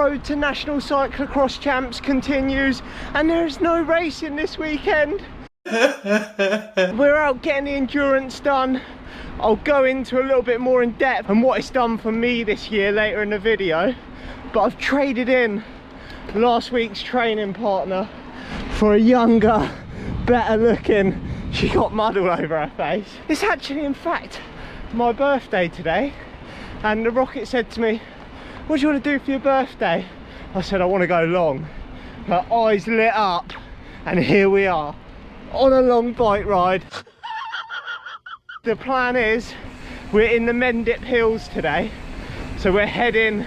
road to National Cyclocross Champs continues, and there's no racing this weekend. We're out getting the endurance done. I'll go into a little bit more in depth and what it's done for me this year later in the video, but I've traded in last week's training partner for a younger, better looking. She got mud all over her face. It's actually, in fact, my birthday today, and the Rocket said to me, what do you want to do for your birthday? I said, I want to go long. Her eyes lit up, and here we are on a long bike ride. The plan is we're in the Mendip Hills today, so we're heading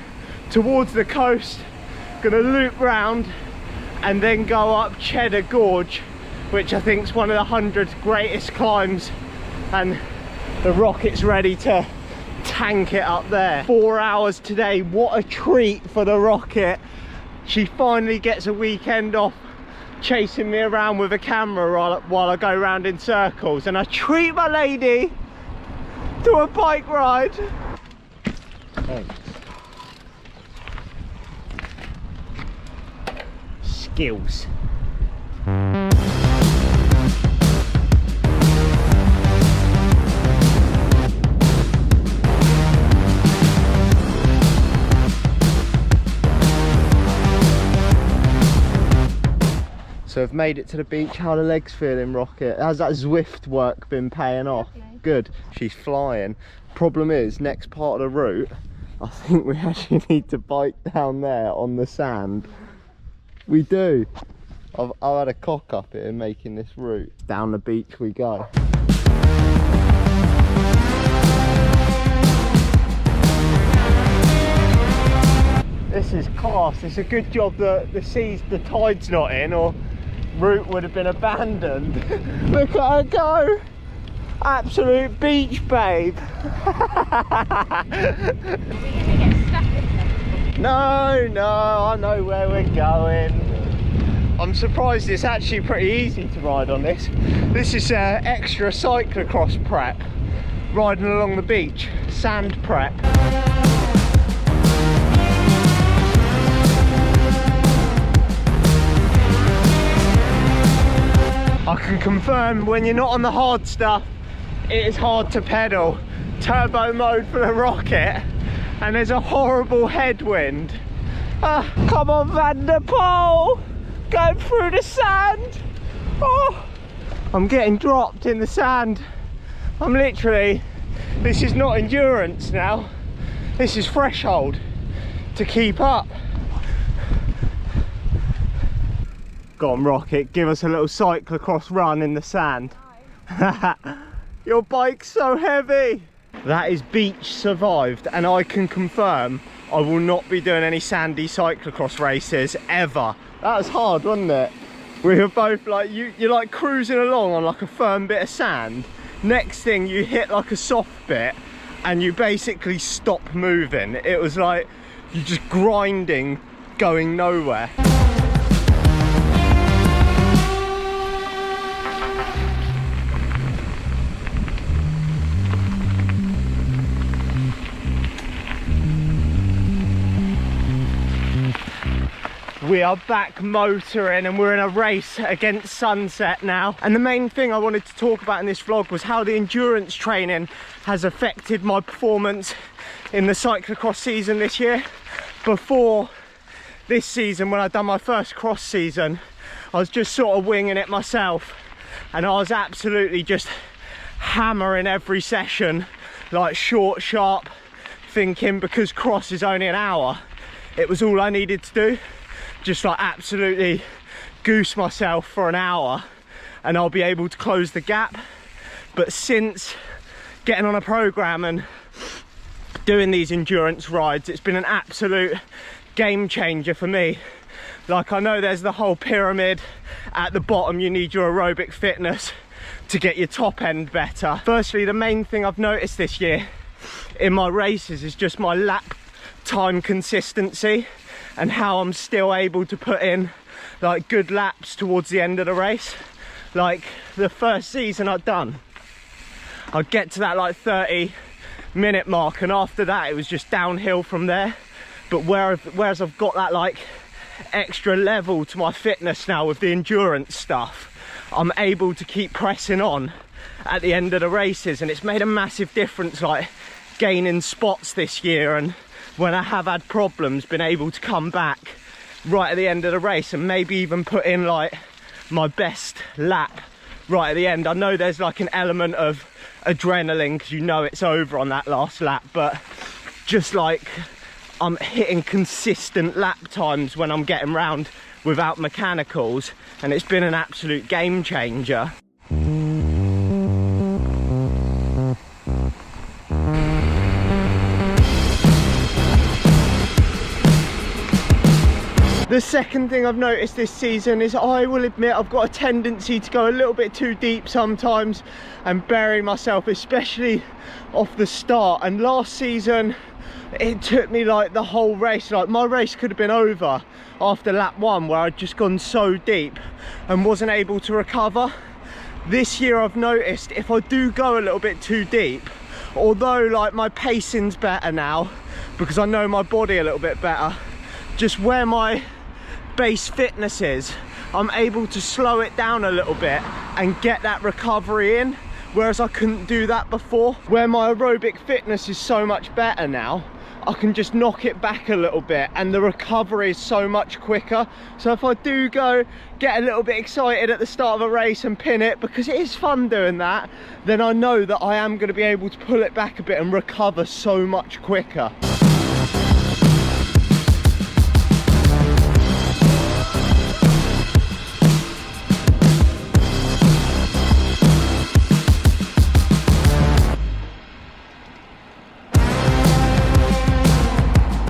towards the coast, gonna loop round and then go up Cheddar Gorge, which I think is one of the 100 greatest climbs, and the Rocket's ready to tank it up there. 4 hours today, what a treat for the Rocket. She finally gets a weekend off chasing me around with a camera while I go round in circles, and I treat my lady to a bike ride. Thanks. Skills. So I've made it to the beach. How are the legs feeling, Rocket? How's that Zwift work been paying off? Lovely. Good. She's flying. Problem is, next part of the route, I think we actually need to bike down there on the sand. We do. I've had a cock up here making this route. Down the beach we go. This is class. It's a good job that the tide's not in, or route would have been abandoned. Look at her go. Absolute beach babe. No, I know where we're going. I'm surprised it's actually pretty easy to ride on this. This is extra cyclocross prep, riding along the beach, sand prep. I can confirm when you're not on the hard stuff, it is hard to pedal. Turbo mode for the Rocket, and there's a horrible headwind. Come on, Van der Poel, going through the sand. Oh, I'm getting dropped in the sand. I'm literally, this is not endurance now. This is threshold to keep up. Go on, Rocket, give us a little cyclocross run in the sand. Your bike's so heavy. That is beach survived, and I can confirm I will not be doing any sandy cyclocross races ever. That was hard, wasn't it? We were both like, you're like cruising along on like a firm bit of sand. Next thing, you hit like a soft bit and you basically stop moving. It was like you're just grinding, going nowhere. We are back motoring, and we're in a race against sunset now. And the main thing I wanted to talk about in this vlog was how the endurance training has affected my performance in the cyclocross season this year. Before this season, when I'd done my first cross season, I was just sort of winging it myself, and I was absolutely just hammering every session, like short, sharp, thinking because cross is only an hour, it was all I needed to do. Just like absolutely goose myself for an hour and I'll be able to close the gap. But since getting on a program and doing these endurance rides, it's been an absolute game changer for me. Like, I know there's the whole pyramid at the bottom, you need your aerobic fitness to get your top end better. Firstly, the main thing I've noticed this year in my races is just my lap time consistency, and how I'm still able to put in like good laps towards the end of the race. Like the first season I'd done, I'd get to that like 30-minute mark, and after that it was just downhill from there. But whereas I've got that like extra level to my fitness now with the endurance stuff, I'm able to keep pressing on at the end of the races, and it's made a massive difference, like gaining spots this year, and when I have had problems, been able to come back right at the end of the race and maybe even put in like my best lap right at the end. I know there's like an element of adrenaline because you know it's over on that last lap, but just like I'm hitting consistent lap times when I'm getting round without mechanicals, and it's been an absolute game changer. The second thing I've noticed this season is, I will admit, I've got a tendency to go a little bit too deep sometimes and bury myself, especially off the start. And last season it took me like the whole race, like my race could have been over after lap 1 where I'd just gone so deep and wasn't able to recover. This year I've noticed if I do go a little bit too deep, although like my pacing's better now because I know my body a little bit better, just where my base fitness is, I'm able to slow it down a little bit and get that recovery in, whereas I couldn't do that before. Where my aerobic fitness is so much better now, I can just knock it back a little bit and the recovery is so much quicker. So if I do go get a little bit excited at the start of a race and pin it, because it is fun doing that, then I know that I am going to be able to pull it back a bit and recover so much quicker.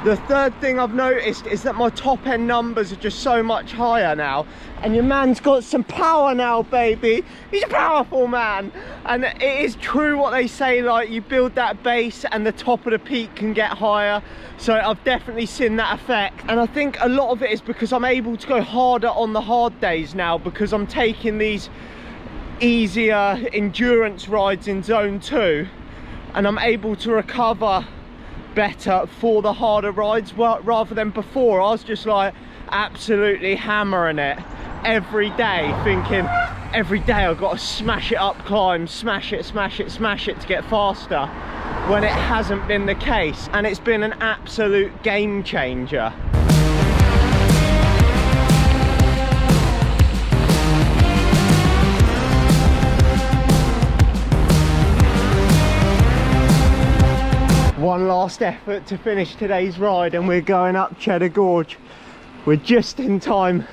The third thing I've noticed is that my top end numbers are just so much higher now, and your man's got some power now, baby. He's a powerful man, and it is true what they say, like you build that base and the top of the peak can get higher. So I've definitely seen that effect, and I think a lot of it is because I'm able to go harder on the hard days now, because I'm taking these easier endurance rides in zone 2 and I'm able to recover better for the harder rides, rather than before I was just like absolutely hammering it every day, thinking every day I've got to smash it up climb, smash it to get faster, when it hasn't been the case, and it's been an absolute game changer. One last effort to finish today's ride and we're going up Cheddar Gorge. We're just in time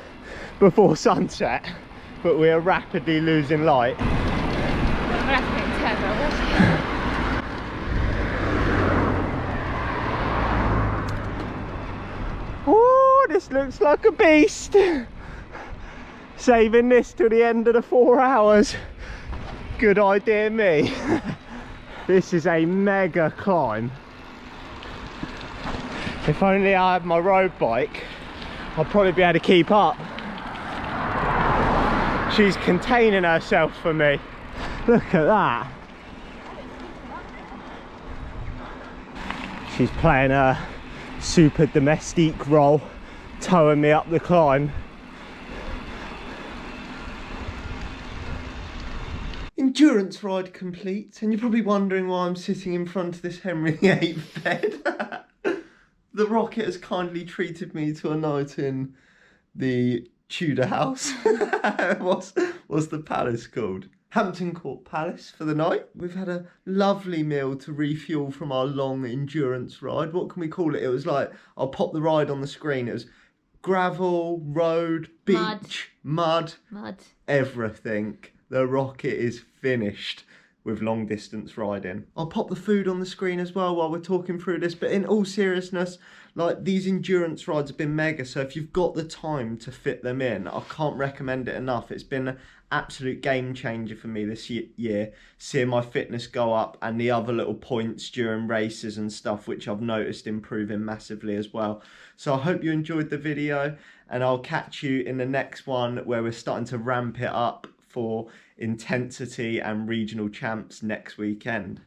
before sunset, but we are rapidly losing light. Oh, this looks like a beast. Saving this to the end of the 4 hours. Good idea, me. This is a mega climb. If only I had my road bike, I'll probably be able to keep up. She's containing herself for me. Look at that. She's playing a super domestique role, towing me up the climb. Endurance ride complete, and you're probably wondering why I'm sitting in front of this Henry VIII bed. The Rocket has kindly treated me to a night in the Tudor house. What's the palace called? Hampton Court Palace for the night. We've had a lovely meal to refuel from our long endurance ride. What can we call it? It was like, I'll pop the ride on the screen. It was gravel, road, beach, mud, everything. The Rocket is finished with long distance riding. I'll pop the food on the screen as well while we're talking through this, but in all seriousness, like, these endurance rides have been mega, so if you've got the time to fit them in, I can't recommend it enough. It's been an absolute game changer for me this year, seeing my fitness go up and the other little points during races and stuff, which I've noticed improving massively as well. So I hope you enjoyed the video, and I'll catch you in the next one where we're starting to ramp it up for intensity and regional champs next weekend.